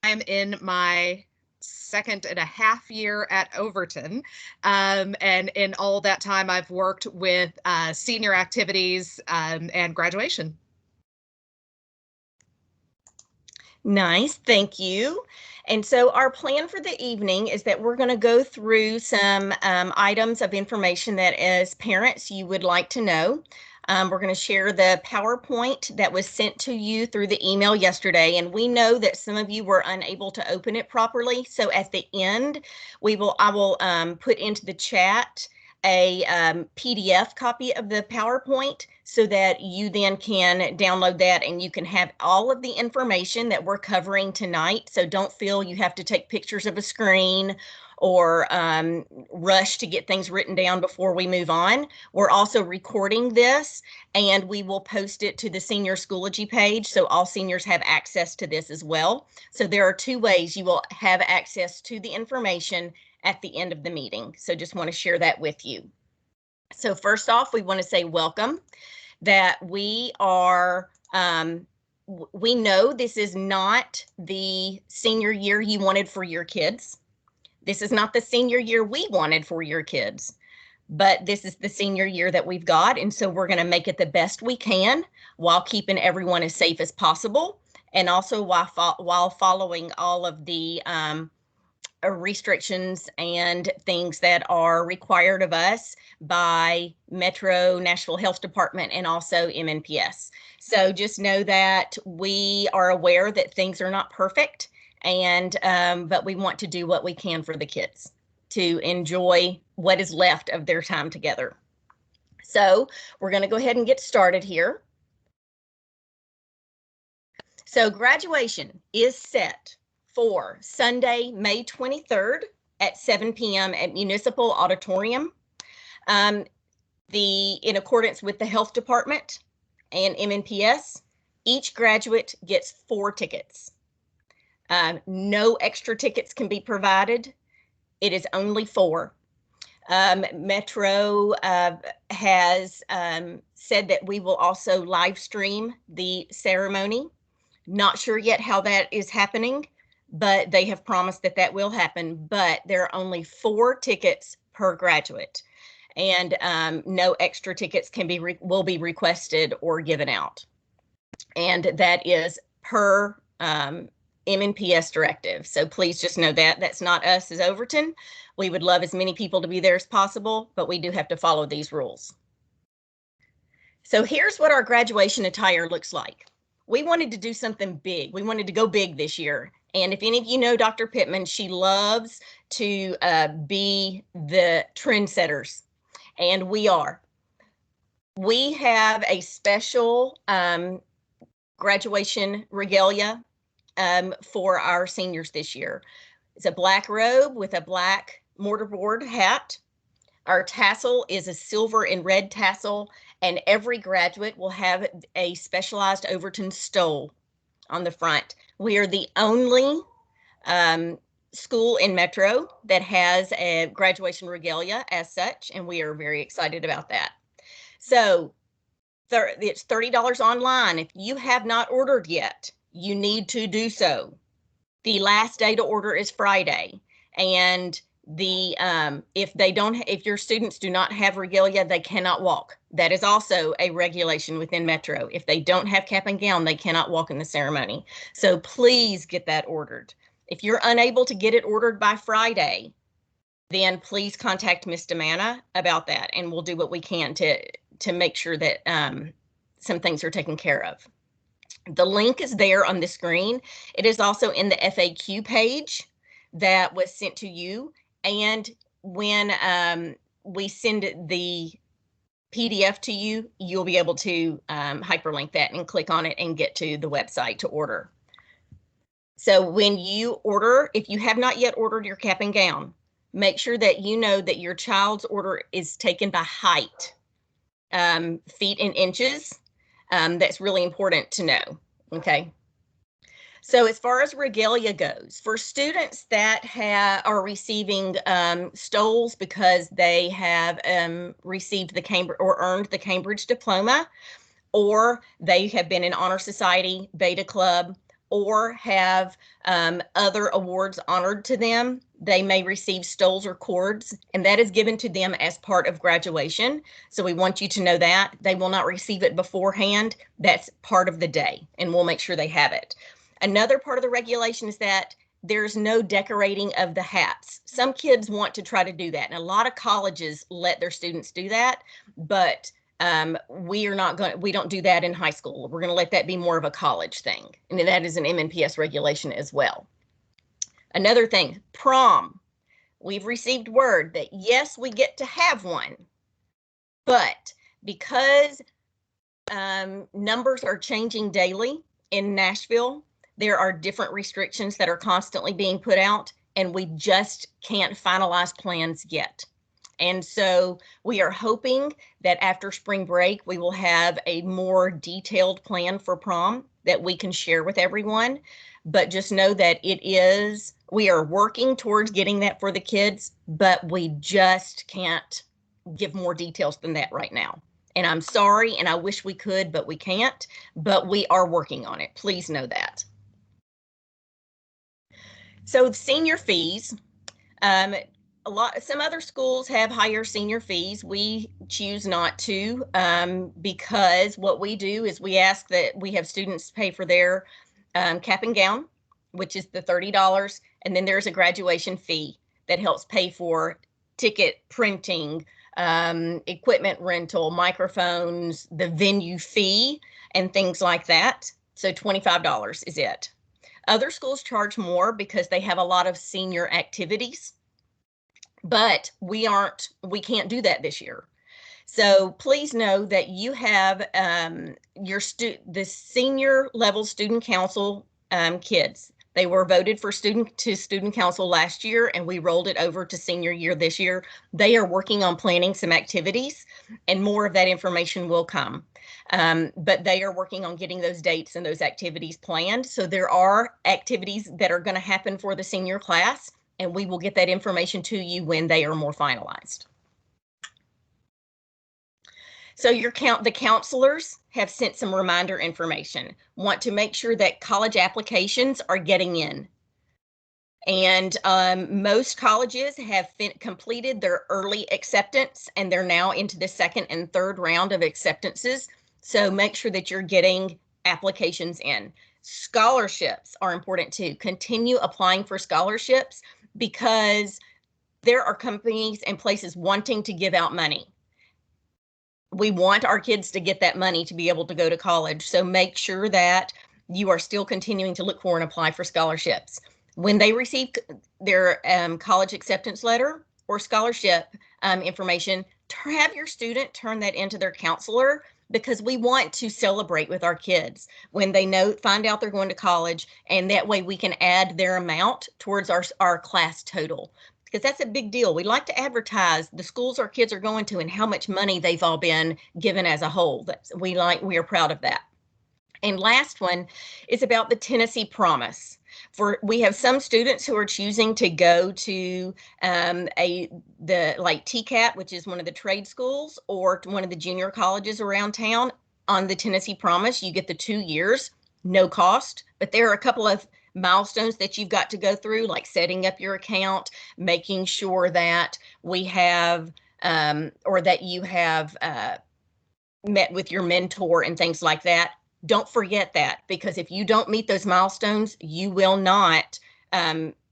I'm in my second and a half year at Overton. And in all that time, I've worked with senior activities and graduation. Nice, thank you. And so our plan for the evening is that we're going to go through some items of information that as parents you would like to know. We're going to share the PowerPoint that was sent to you through the email yesterday, and we know that some of you were unable to open it properly. So at the end, I will put into the chat a PDF copy of the PowerPoint so that you then can download that and you can have all of the information that we're covering tonight. So don't feel you have to take pictures of a screen or rush to get things written down before we move on. We're also recording this and we will post it to the Senior Schoology page so all seniors have access to this as well. So there are two ways you will have access to the information at the end of the meeting. So just want to share that with you. So first off, we want to say welcome, that we know this is not the senior year you wanted for your kids. This is not the senior year we wanted for your kids, but this is the senior year that we've got. And so we're going to make it the best we can while keeping everyone as safe as possible. And also while following all of the restrictions and things that are required of us by Metro, Nashville Health Department, and also MNPS. So just know that we are aware that things are not perfect, and but we want to do what we can for the kids to enjoy what is left of their time together. So we're going to go ahead and get started here. So graduation is set for Sunday, May 23rd at 7 p.m. at Municipal Auditorium. In accordance with the Health Department and MNPS, each graduate gets 4 tickets. No extra tickets can be provided. It is only 4. Metro has said that we will also live stream the ceremony. Not sure yet how that is happening, but they have promised that that will happen. But there are only 4 tickets per graduate, and no extra tickets will be requested or given out. And that is per MNPS directive. So please just know that that's not us as Overton. We would love as many people to be there as possible, but we do have to follow these rules. So here's what our graduation attire looks like. We wanted to do something big. We wanted to go big this year. And if any of you know Dr. Pittman, she loves to be the trendsetters, and we are. We have a special graduation regalia for our seniors this year. It's a black robe with a black mortarboard hat. Our tassel is a silver and red tassel, and every graduate will have a specialized Overton stole on the front. We are the only school in Metro that has a graduation regalia as such, and we are very excited about that. So it's $30 online. If you have not ordered yet, you need to do so. The last day to order is Friday, and if your students do not have regalia, they cannot walk. That is also a regulation within Metro. If they don't have cap and gown, they cannot walk in the ceremony. So please get that ordered. If you're unable to get it ordered by Friday, then please contact Miss Demana about that, and we'll do what we can to make sure that some things are taken care of. The link is there on the screen. It is also in the FAQ page that was sent to you. And when we send the PDF to you, you'll be able to hyperlink that and click on it and get to the website to order. So when you order, if you have not yet ordered your cap and gown, make sure that you know that your child's order is taken by height, feet and inches. That's really important to know, okay? So as far as regalia goes, for students that are receiving stoles because they have received the Cambridge or earned the Cambridge diploma, or they have been in Honor Society, Beta Club, or have other awards honored to them, they may receive stoles or cords, and that is given to them as part of graduation. So we want you to know that. They will not receive it beforehand. That's part of the day, and we'll make sure they have it. Another part of the regulation is that there's no decorating of the hats. Some kids want to try to do that, and a lot of colleges let their students do that, but we don't do that in high school. We're going to let that be more of a college thing. And that is an MNPS regulation as well. Another thing, prom. We've received word that yes, we get to have one, but because numbers are changing daily in Nashville, there are different restrictions that are constantly being put out, and we just can't finalize plans yet. And so we are hoping that after spring break, we will have a more detailed plan for prom that we can share with everyone. But just know that we are working towards getting that for the kids, but we just can't give more details than that right now. And I'm sorry, and I wish we could, but we can't. But we are working on it. Please know that. So senior fees. Some other schools have higher senior fees. We choose not to because what we do is we ask that we have students pay for their cap and gown, which is the $30, and then there's a graduation fee that helps pay for ticket printing, equipment rental, microphones, the venue fee, and things like that. So $25 is it. Other schools charge more because they have a lot of senior activities. But we can't do that this year. So please know that you have the senior level student council kids. They were voted for student council last year, and we rolled it over to senior year this year. They are working on planning some activities, and more of that information will come. But they are working on getting those dates and those activities planned. So there are activities that are going to happen for the senior class, and we will get that information to you when they are more finalized. So the counselors have sent some reminder information. Want to make sure that college applications are getting in. And most colleges have completed their early acceptance, and they're now into the second and third round of acceptances. So make sure that you're getting applications in. Scholarships are important too. Continue applying for scholarships, because there are companies and places wanting to give out money. We want our kids to get that money to be able to go to college. So make sure that you are still continuing to look for and apply for scholarships. When they receive their college acceptance letter or scholarship information, have your student turn that into their counselor, because we want to celebrate with our kids when they find out they're going to college, and that way we can add their amount towards our class total, because that's a big deal. We like to advertise the schools our kids are going to and how much money they've all been given as a whole. We are proud of that. And last one is about the Tennessee Promise. We have some students who are choosing to go to like TCAT, which is one of the trade schools, or one of the junior colleges around town. On the Tennessee Promise, you get the 2 years, no cost, but there are a couple of milestones that you've got to go through, like setting up your account, making sure that we have or that you have met with your mentor and things like that. Don't forget that, because if you don't meet those milestones, you will not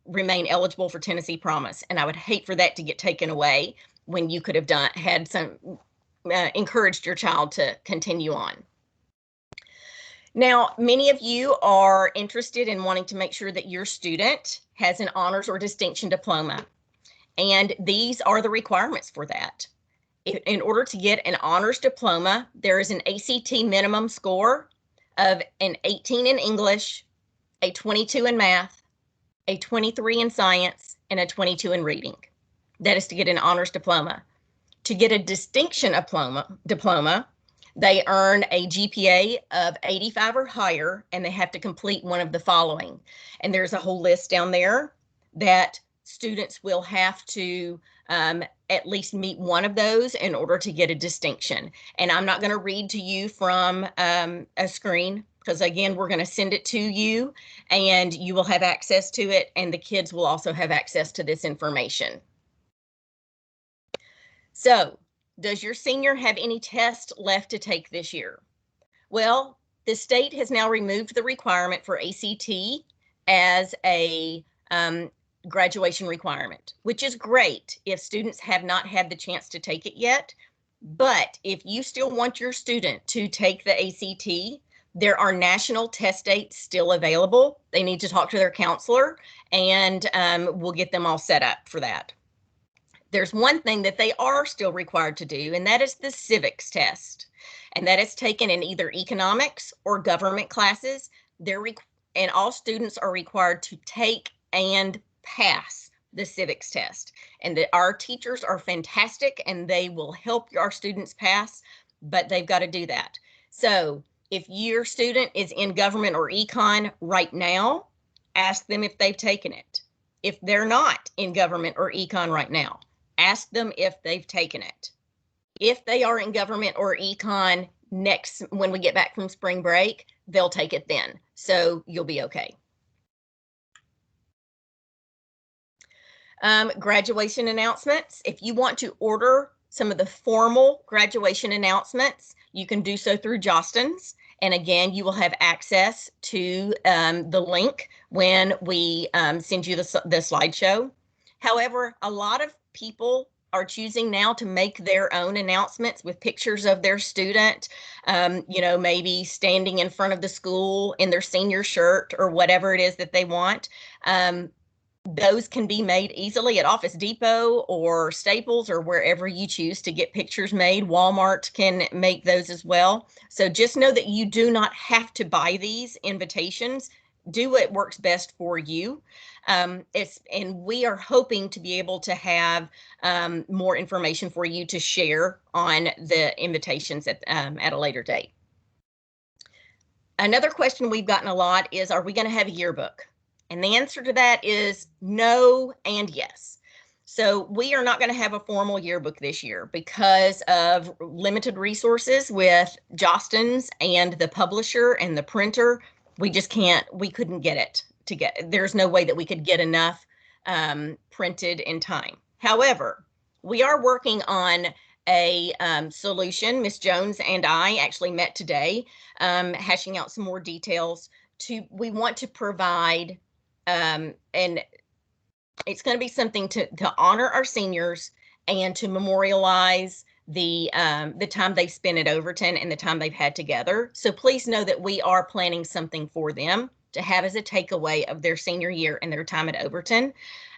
remain eligible for Tennessee Promise. And I would hate for that to get taken away when you could have encouraged your child to continue on. Now, many of you are interested in wanting to make sure that your student has an honors or distinction diploma. And these are the requirements for that. In order to get an honors diploma, there is an ACT minimum score of an 18 in English, a 22 in math, a 23 in science, and a 22 in reading. That is to get an honors diploma. To get a distinction diploma, they earn a GPA of 85 or higher, and they have to complete one of the following. And there's a whole list down there that students will have to at least meet one of those in order to get a distinction. And I'm not going to read to you from a screen. because again, we're going to send it to you and you will have access to it, and the kids will also have access to this information. So, does your senior have any tests left to take this year? Well, the state has now removed the requirement for ACT as a graduation requirement, which is great if students have not had the chance to take it yet. But if you still want your student to take the ACT, there are national test dates still available. They need to talk to their counselor, and we'll get them all set up for that. There's one thing that they are still required to do, and that is the civics test. And that is taken in either economics or government classes. And all students are required to take and pass the civics test. And our teachers are fantastic and they will help our students pass, but they've got to do that. So if your student is in government or econ right now, ask them if they've taken it. If they're not in government or econ right now, ask them if they've taken it. If they are in government or econ when we get back from spring break, they'll take it then. So you'll be okay. Graduation announcements. If you want to order some of the formal graduation announcements, you can do so through Jostens. And again, you will have access to the link when we send you the slideshow. However, a lot of people are choosing now to make their own announcements with pictures of their student, maybe standing in front of the school in their senior shirt or whatever it is that they want. Those can be made easily at Office Depot or Staples or wherever you choose to get pictures made. Walmart can make those as well. So just know that you do not have to buy these invitations. Do what works best for you. And we are hoping to be able to have more information for you to share on the invitations at a later date. Another question we've gotten a lot is, are we going to have a yearbook? And the answer to that is no and yes. So we are not going to have a formal yearbook this year because of limited resources with Jostens and the publisher and the printer. We couldn't get it there's no way that we could get enough printed in time. However, we are working on a solution. Miss Jones and I actually met today, hashing out some more details. We want to provide, and it's going to be something to honor our seniors and to memorialize the time they've spent at Overton and the time they've had together. So please know that we are planning something for them to have as a takeaway of their senior year and their time at Overton.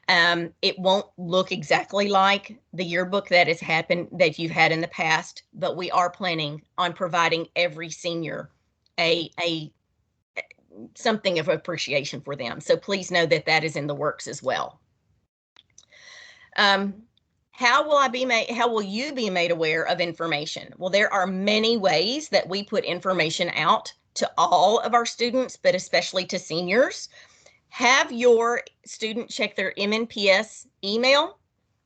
It won't look exactly like the yearbook that you've had in the past, but we are planning on providing every senior something of appreciation for them. So please know that that is in the works as well. How will you be made aware of information? Well, there are many ways that we put information out to all of our students, but especially to seniors. Have your student check their MNPS email,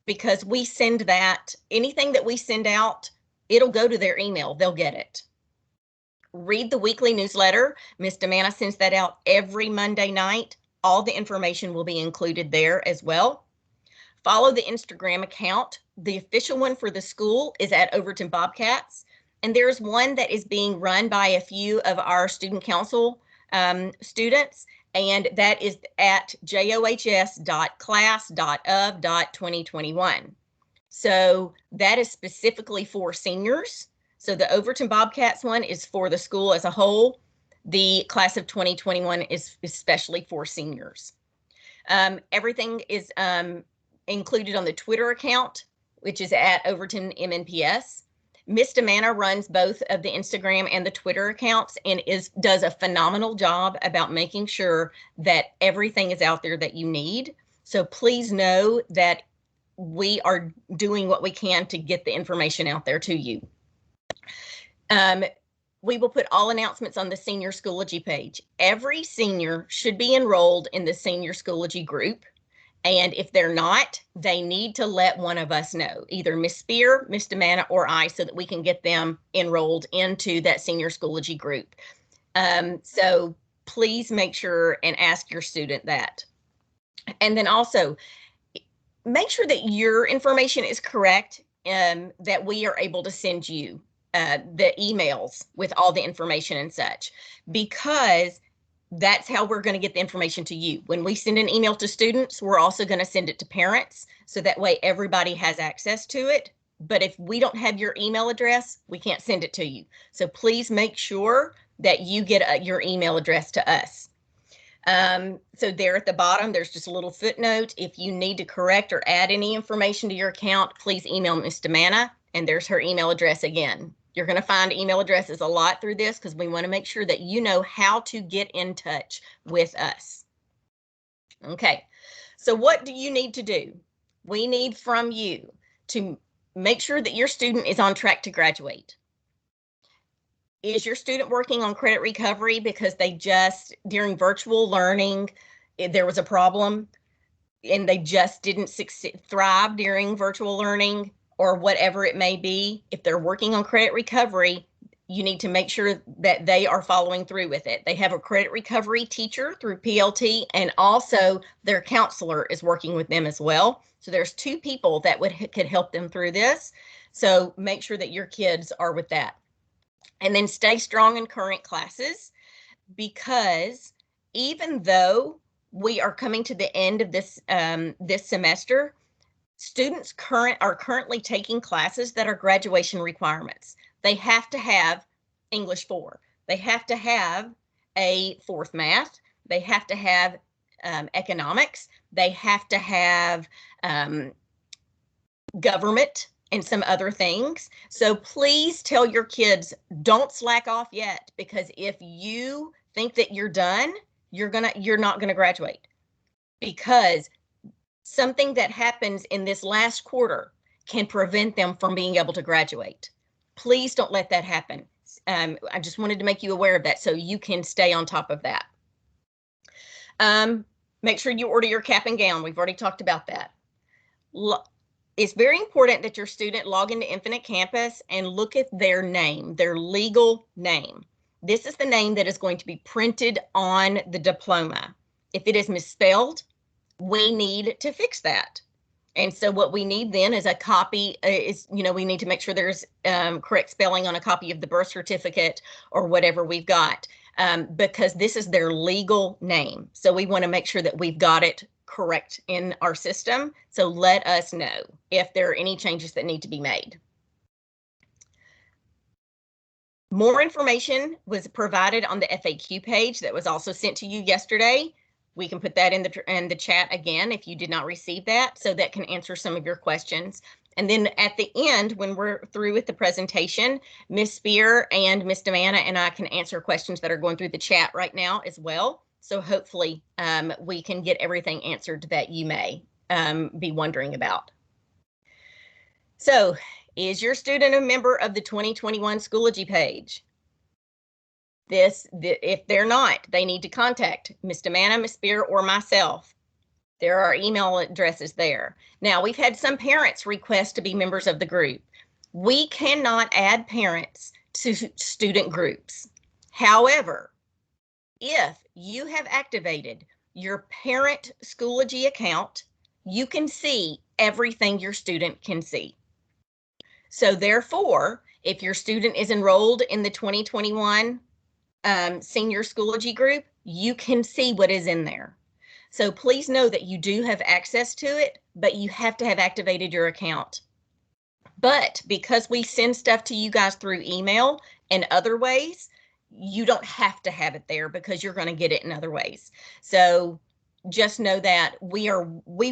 because we send that, anything that we send out, it'll go to their email, they'll get it. Read the weekly newsletter. Ms. Demana sends that out every Monday night. All the information will be included there as well. Follow the Instagram account. The official one for the school is at Overton Bobcats. And there's one that is being run by a few of our student council students, and that is at johs.class.of.2021. So that is specifically for seniors. So the Overton Bobcats one is for the school as a whole. The class of 2021 is especially for seniors. Everything is included on the Twitter account, which is at Overton MNPS. Miss Demana runs both of the Instagram and the Twitter accounts and does a phenomenal job about making sure that everything is out there that you need. So please know that we are doing what we can to get the information out there to you. We will put all announcements on the Senior Schoology page. Every senior should be enrolled in the Senior Schoology group. And if they're not, they need to let one of us know, either Miss Spear, Miss Demana, or I, so that we can get them enrolled into that Senior Schoology group. So please make sure and ask your student that. And then also make sure that your information is correct, that we are able to send you the emails with all the information and such, because that's how we're going to get the information to you. When we send an email to students, we're also going to send it to parents, so that way everybody has access to it. But if we don't have your email address, we can't send it to you. So please make sure that you get your email address to us. So there at the bottom, there's just a little footnote. If you need to correct or add any information to your account, please email Ms. Demana, and there's her email address again. You're going to find email addresses a lot through this, because we want to make sure that you know how to get in touch with us. Okay, so what do you need to do? We need from you to make sure that your student is on track to graduate. Is your student working on credit recovery because they just, during virtual learning, there was a problem and they just didn't thrive during virtual learning, or whatever it may be? If they're working on credit recovery, you need to make sure that they are following through with it. They have a credit recovery teacher through PLT, and also their counselor is working with them as well. So there's 2 people that could help them through this. So make sure that your kids are with that. And then stay strong in current classes, because even though we are coming to the end of this this semester, students are currently taking classes that are graduation requirements. They have to have English 4. They have to have a 4th math. They have to have economics. They have to have government and some other things. So please tell your kids, don't slack off yet, because if you think that you're done, you're not gonna graduate, because something that happens in this last quarter can prevent them from being able to graduate. Please don't let that happen. I just wanted to make you aware of that so you can stay on top of that. Make sure you order your cap and gown. We've already talked about that. It's very important that your student log into Infinite Campus and look at their name, their legal name. This is the name that is going to be printed on the diploma. If it is misspelled, we need to fix that. And so what we need then is a copy, we need to make sure there's correct spelling on a copy of the birth certificate or whatever we've got, because this is their legal name. So we want to make sure that we've got it correct in our system. So let us know if there are any changes that need to be made. More information was provided on the FAQ page that was also sent to you yesterday. We can put that in the chat again if you did not receive that, so that can answer some of your questions. And then at the end, when we're through with the presentation, Ms. Spear and Ms. Demana and I can answer questions that are going through the chat right now as well. So hopefully we can get everything answered that you may be wondering about. So, is your student a member of the 2021 Schoology page? If they're not, they need to contact Ms. Demana, Ms. Spear, or myself. There are email addresses there. Now, we've had some parents request to be members of the group. We cannot add parents to student groups. However, if you have activated your parent Schoology account, you can see everything your student can see. So therefore, if your student is enrolled in the 2021 senior Schoology group, you can see what is in there. So please know that you do have access to it, but you have to have activated your account. But because we send stuff to you guys through email and other ways, you don't have to have it there, because you're going to get it in other ways. So just know that we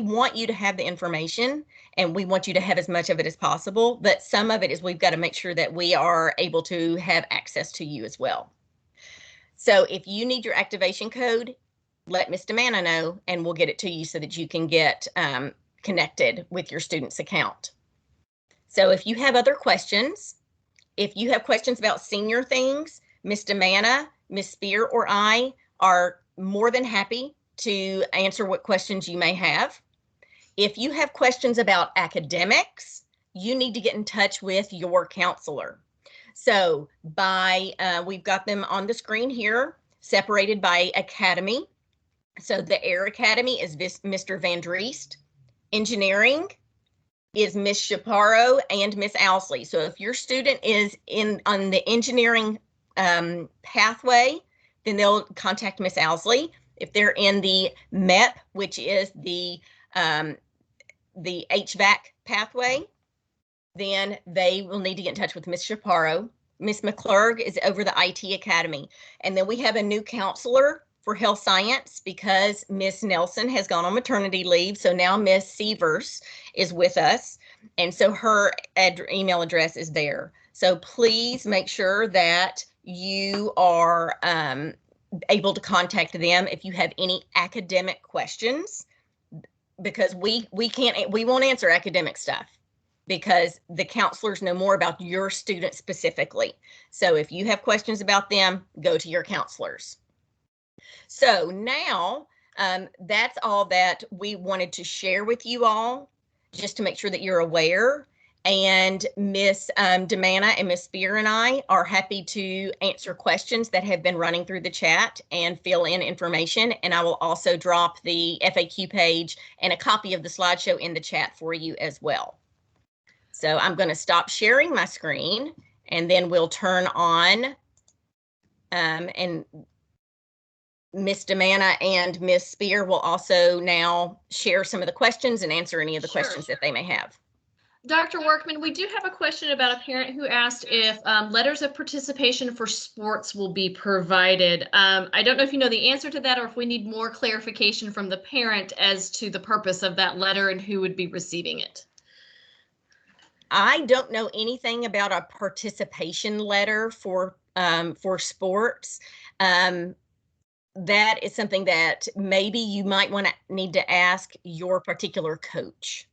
want you to have the information, and we want you to have as much of it as possible. But some of it is we've got to make sure that we are able to have access to you as well. So if you need your activation code, let Ms. Demana know, and we'll get it to you so that you can get connected with your student's account. So if you have other questions, if you have questions about senior things, Ms. Demana, Ms. Spear, or I are more than happy to answer what questions you may have. If you have questions about academics, you need to get in touch with your counselor. So we've got them on the screen here, separated by academy. So the Air Academy is Mr. Van Driest. Engineering is Miss Chaparro and Miss Owsley. So if your student is on the engineering pathway, then they'll contact Miss Owsley. If they're in the MEP, which is the HVAC pathway, then they will need to get in touch with Miss Chaparro. Miss McClurg is over the IT Academy. And then we have a new counselor for health science because Miss Nelson has gone on maternity leave. So now Miss Severs is with us. And so her email address is there. So please make sure that you are able to contact them if you have any academic questions, because we won't answer academic stuff, because the counselors know more about your student specifically. So if you have questions about them, go to your counselors. So now that's all that we wanted to share with you all, just to make sure that you're aware. And Miss Demana and Miss Spear and I are happy to answer questions that have been running through the chat and fill in information. And I will also drop the FAQ page and a copy of the slideshow in the chat for you as well. So I'm going to stop sharing my screen, and then we'll turn on and Miss Demana and Miss Spear will also now share some of the questions and answer any of the questions that they may have. Dr. Workman, we do have a question about a parent who asked if letters of participation for sports will be provided. I don't know if you know the answer to that, or if we need more clarification from the parent as to the purpose of that letter and who would be receiving it. I don't know anything about a participation letter for sports. That is something that maybe you might need to ask your particular coach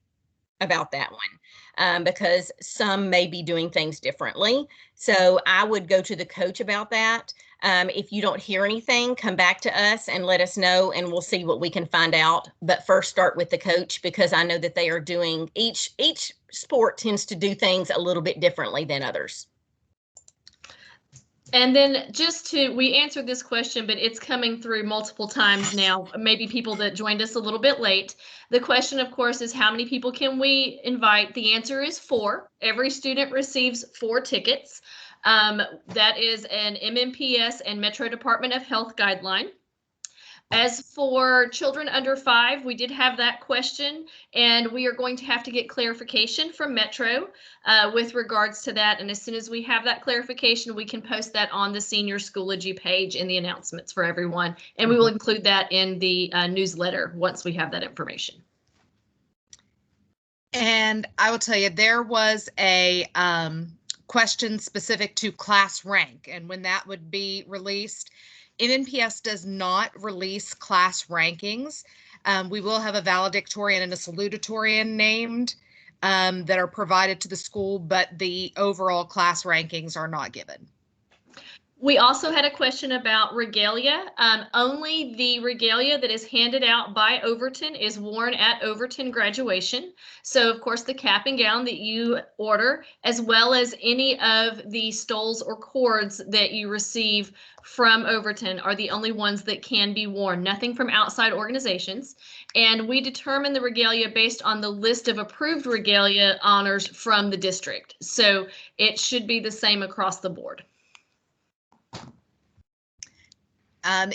about that one, because some may be doing things differently. So I would go to the coach about that. If you don't hear anything, come back to us and let us know, and we'll see what we can find out. But first start with the coach, because I know that they are doing, each sport tends to do things a little bit differently than others. And then we answered this question, but it's coming through multiple times now, maybe people that joined us a little bit late. The question, of course, is how many people can we invite? The answer is 4. Every student receives 4 tickets. That is an MMPS and Metro Department of Health guideline. As for children under 5, we did have that question, and we are going to have to get clarification from Metro with regards to that. And as soon as we have that clarification, we can post that on the Senior Schoology page in the announcements for everyone. And we will include that in the newsletter once we have that information. And I will tell you, there was a question specific to class rank and when that would be released. MMPS does not release class rankings. We will have a valedictorian and a salutatorian named that are provided to the school, but the overall class rankings are not given. We also had a question about regalia. Only the regalia that is handed out by Overton is worn at Overton graduation. So of course the cap and gown that you order, as well as any of the stoles or cords that you receive from Overton, are the only ones that can be worn, nothing from outside organizations. And we determine the regalia based on the list of approved regalia honors from the district. So it should be the same across the board.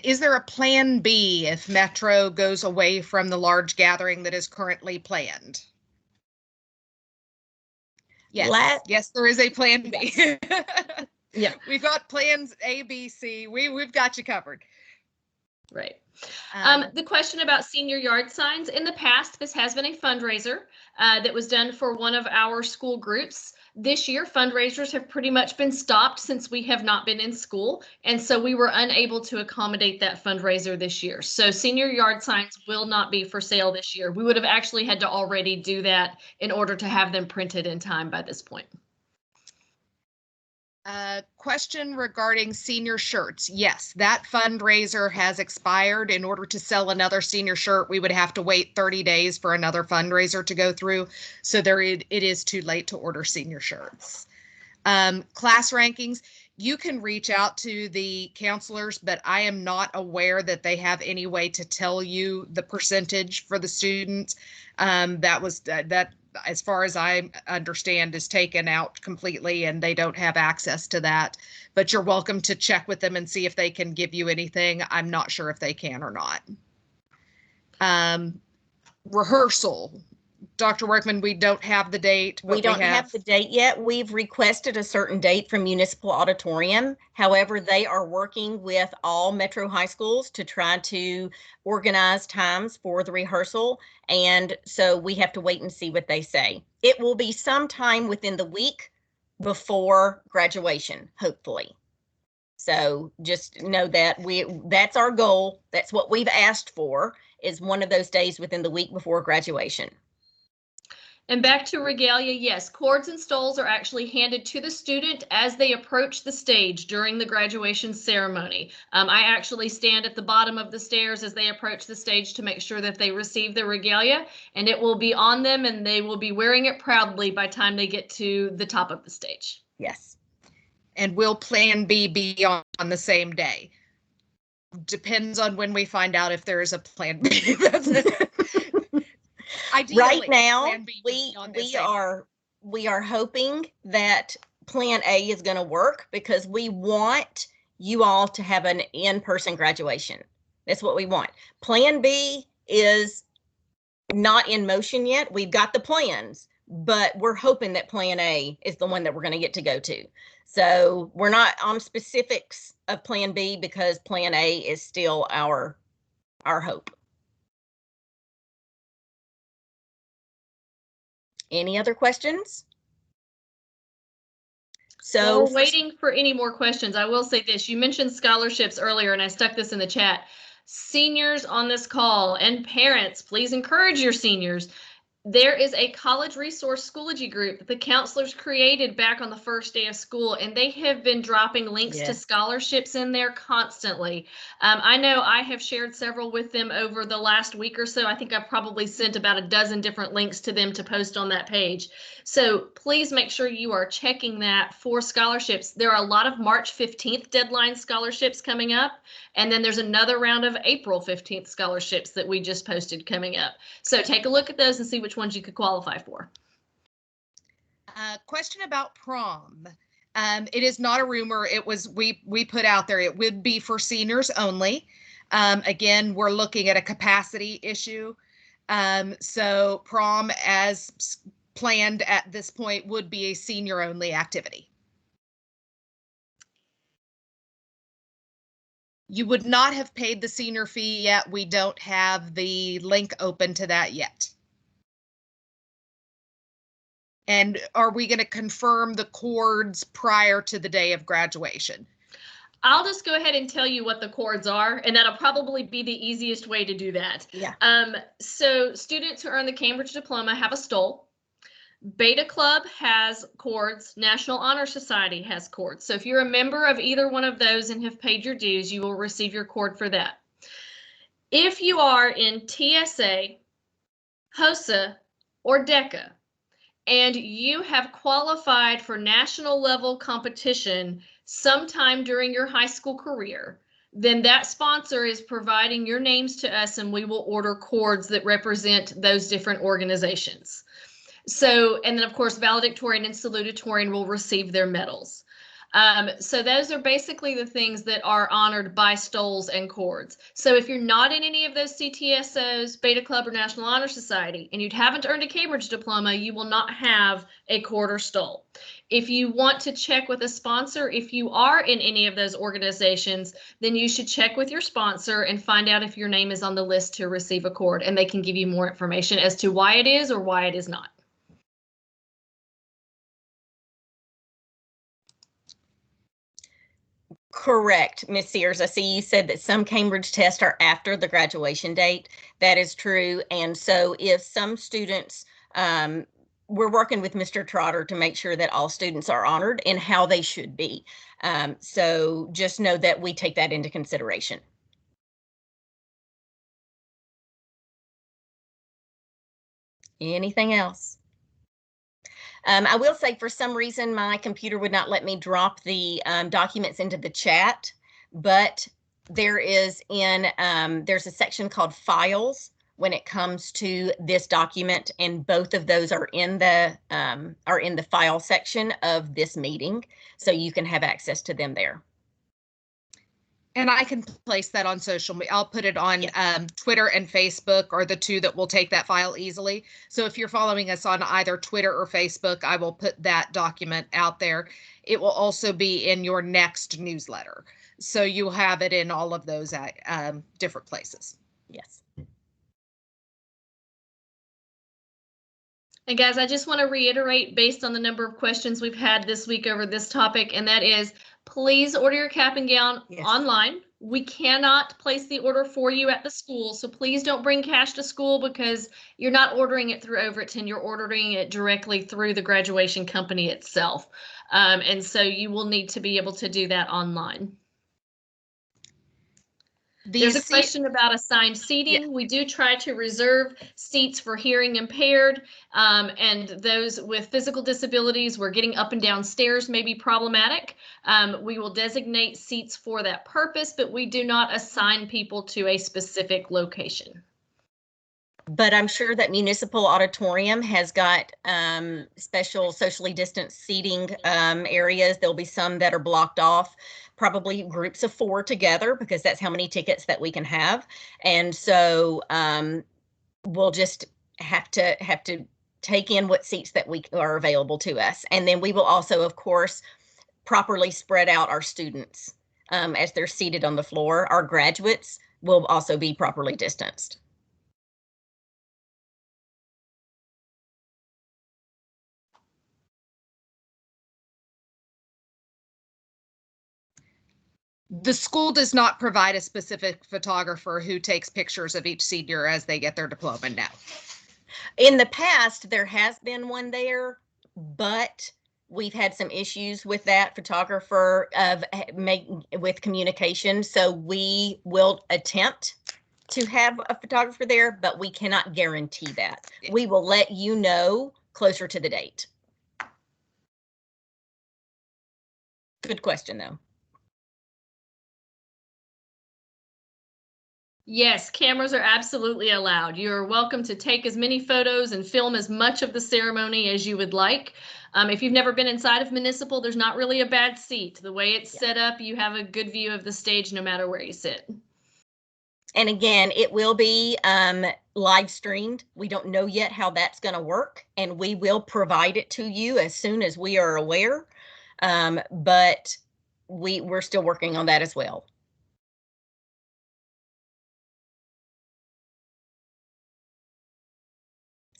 Is there a plan B if Metro goes away from the large gathering that is currently planned? Yes, yes, there is a plan B. Yes. Yeah, we've got plans A, B, C. We've got you covered. Right. The question about senior yard signs. In the past, this has been a fundraiser that was done for one of our school groups. This year, fundraisers have pretty much been stopped since we have not been in school. And so we were unable to accommodate that fundraiser this year. So senior yard signs will not be for sale this year. We would have actually had to already do that in order to have them printed in time by this point. Question regarding senior shirts. Yes, that fundraiser has expired. In order to sell another senior shirt, we would have to wait 30 days for another fundraiser to go through. So it is too late to order senior shirts. Class rankings, you can reach out to the counselors, but I am not aware that they have any way to tell you the percentage for the students. That, as far as I understand, is taken out completely, and they don't have access to that. But you're welcome to check with them and see if they can give you anything. I'm not sure if they can or not. Rehearsal. Dr. Workman, we don't have the date. We don't have the date yet. We've requested a certain date from Municipal Auditorium. However, they are working with all Metro high schools to try to organize times for the rehearsal. And so we have to wait and see what they say. It will be sometime within the week before graduation, hopefully. So just know that that's our goal. That's what we've asked for, is one of those days within the week before graduation. And back to regalia, yes, cords and stoles are actually handed to the student as they approach the stage during the graduation ceremony. I actually stand at the bottom of the stairs as they approach the stage to make sure that they receive the regalia, and it will be on them and they will be wearing it proudly by the time they get to the top of the stage. Yes. And will Plan B be on the same day? Depends on when we find out if there is a Plan B. That's it. Ideally, right now, we are hoping that Plan A is going to work, because we want you all to have an in-person graduation. That's what we want. Plan B is not in motion yet. We've got the plans, but we're hoping that Plan A is the one that we're going to get to go to. So we're not on specifics of Plan B, because Plan A is still our hope. Any other questions? So while we're waiting for any more questions, I will say this. You mentioned scholarships earlier, and I stuck this in the chat. Seniors on this call and parents, please encourage your seniors. There is a college resource Schoology group that the counselors created back on the first day of school, and they have been dropping links to scholarships in there constantly. I know I have shared several with them over the last week or so. I think I've probably sent about a dozen different links to them to post on that page. So please make sure you are checking that for scholarships. There are a lot of March 15th deadline scholarships coming up, and then there's another round of April 15th scholarships that we just posted coming up. So take a look at those and see which ones you could qualify for. Question about prom. It is not a rumor. It was, we put out there, it would be for seniors only. Again, we're looking at a capacity issue. So prom, as planned at this point, would be a senior only activity. You would not have paid the senior fee yet. We don't have the link open to that yet. And are we going to confirm the cords prior to the day of graduation? I'll just go ahead and tell you what the cords are, and that'll probably be the easiest way to do that. Yeah. So students who earn the Cambridge diploma have a stole. Beta Club has cords. National Honor Society has cords. So if you're a member of either one of those and have paid your dues, you will receive your cord for that. If you are in TSA, HOSA, or DECA, and you have qualified for national level competition sometime during your high school career, then that sponsor is providing your names to us, and we will order cords that represent those different organizations. So, and then of course, valedictorian and salutatorian will receive their medals. So those are basically the things that are honored by stoles and cords. So if you're not in any of those CTSOs, Beta Club, or National Honor Society, and you haven't earned a Cambridge diploma, you will not have a cord or stole. If you want to check with a sponsor, if you are in any of those organizations, then you should check with your sponsor and find out if your name is on the list to receive a cord, and they can give you more information as to why it is or why it is not. Correct, Ms. Sears. I see you said that some Cambridge tests are after the graduation date. That is true. And so if some students, we're working with Mr. Trotter to make sure that all students are honored and how they should be. So just know that we take that into consideration. Anything else? I will say, for some reason, my computer would not let me drop the documents into the chat, but there is there's a section called files when it comes to this document, and both of those are in the file section of this meeting, so you can have access to them there. And I can place that on social media. I'll put it on Yes. Twitter and Facebook are the two that will take that file easily. So if you're following us on either Twitter or Facebook, I will put that document out there. It will also be in your next newsletter. So you'll have it in all of those different places. Yes. And guys, I just want to reiterate based on the number of questions we've had this week over this topic, and that is, please order your cap and gown online. We cannot place the order for you at the school, so please don't bring cash to school because you're not ordering it through Overton. You're ordering it directly through the graduation company itself. And so you will need to be able to do that online. There's a question about assigned seating. Yeah. We do try to reserve seats for hearing impaired and those with physical disabilities where getting up and down stairs may be problematic. We will designate seats for that purpose, but we do not assign people to a specific location. But I'm sure that Municipal Auditorium has got special socially distanced seating areas. There'll be some that are blocked off, probably groups of 4 together, because that's how many tickets that we can have. And so we'll just have to take in what seats that we are available to us. And then we will also, of course, properly spread out our students as they're seated on the floor. Our graduates will also be properly distanced. The school does not provide a specific photographer who takes pictures of each senior as they get their diploma now. In the past, there has been one there, but we've had some issues with that photographer with communication. So we will attempt to have a photographer there, but we cannot guarantee that. We will let you know closer to the date. Good question, though. Yes, cameras are absolutely allowed. You're welcome to take as many photos and film as much of the ceremony as you would like. If you've never been inside of Municipal, there's not really a bad seat. The way it's set up, you have a good view of the stage no matter where you sit. And again, it will be live streamed. We don't know yet how that's going to work, and we will provide it to you as soon as we are aware. But we're still working on that as well.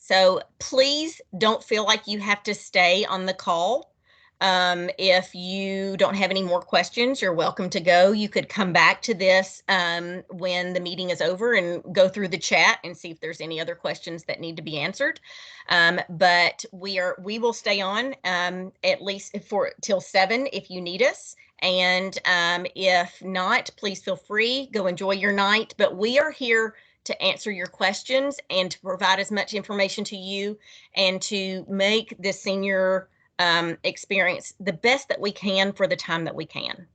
So please don't feel like you have to stay on the call. If you don't have any more questions, you're welcome to go. You could come back to this when the meeting is over and go through the chat and see if there's any other questions that need to be answered. But we will stay on at least till 7 if you need us. And if not, please feel free, go enjoy your night. But we are here to answer your questions and to provide as much information to you and to make this senior experience the best that we can for the time that we can.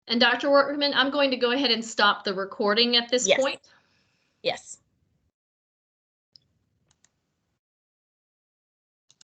And Dr. Workman, I'm going to go ahead and stop the recording at this point. Yes.